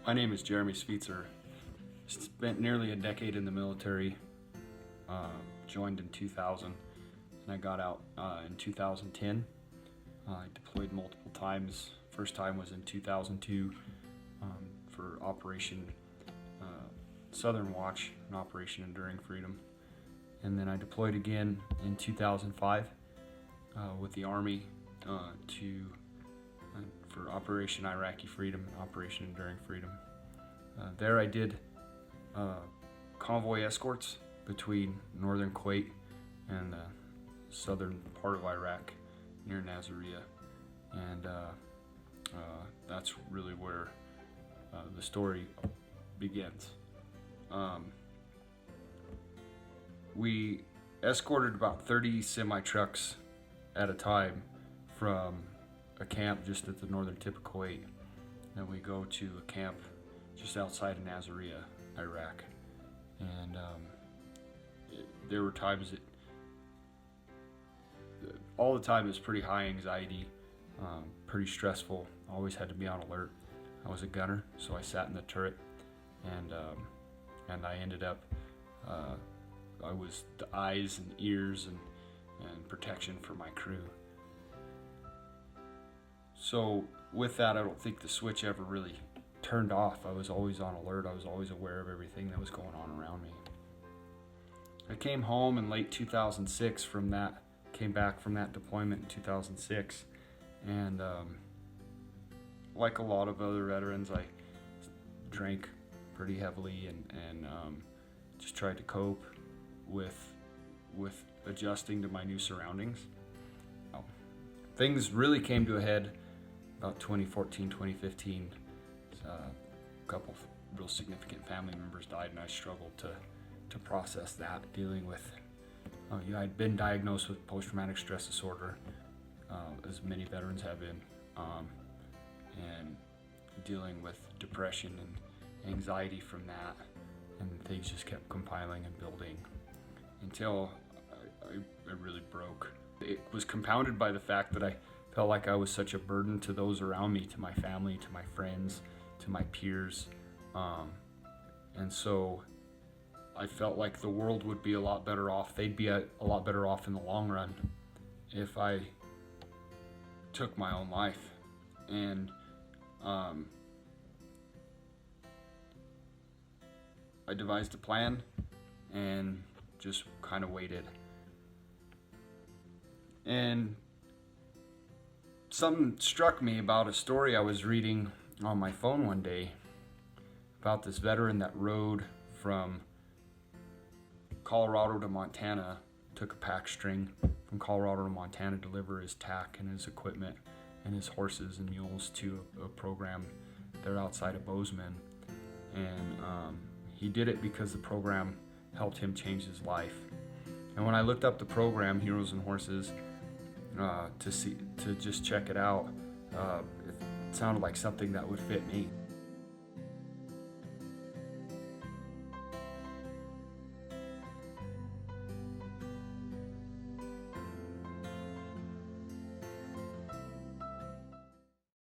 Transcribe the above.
My name is Jeremy Svejcar. Spent nearly a decade in the military, joined in 2000, and I got out in 2010. I deployed multiple times. First time was in 2002 for Operation Southern Watch and Operation Enduring Freedom. And then I deployed again in 2005 with the Army for Operation Iraqi Freedom and Operation Enduring Freedom. There I did convoy escorts between northern Kuwait and the southern part of Iraq near Nasiriyah, and that's really where the story begins. We escorted about 30 semi-trucks at a time from a camp just at the northern tip of Kuwait. Then we go to a camp just outside of Nasiriyah, Iraq. And there were times that all the time it was pretty high anxiety, pretty stressful. Always had to be on alert. I was a gunner, so I sat in the turret, and I ended up I was the eyes and ears and protection for my crew. So with that, I don't think the switch ever really turned off. I was always on alert. I was always aware of everything that was going on around me. I came home in late 2006 from that, came back from that deployment in 2006, and like a lot of other veterans, I drank pretty heavily and just tried to cope with adjusting to my new surroundings. Things really came to a head about 2014, 2015. A couple of real significant family members died, and I struggled to process that, dealing with, I'd been diagnosed with post-traumatic stress disorder, as many veterans have been, and dealing with depression and anxiety from that, and things just kept compiling and building until I really broke. It was compounded by the fact that I felt like I was such a burden to those around me, to my family, to my friends, to my peers, and so I felt like the world would be a lot better off. They'd be a lot better off in the long run if I took my own life. And I devised a plan and just kind of waited. And something struck me about a story I was reading on my phone one day about this veteran that rode from Colorado to Montana, took a pack string from Colorado to Montana to deliver his tack and his equipment and his horses and mules to a program there outside of Bozeman. And he did it because the program helped him change his life. And when I looked up the program, Heroes and Horses, to just check it out, it sounded like something that would fit me.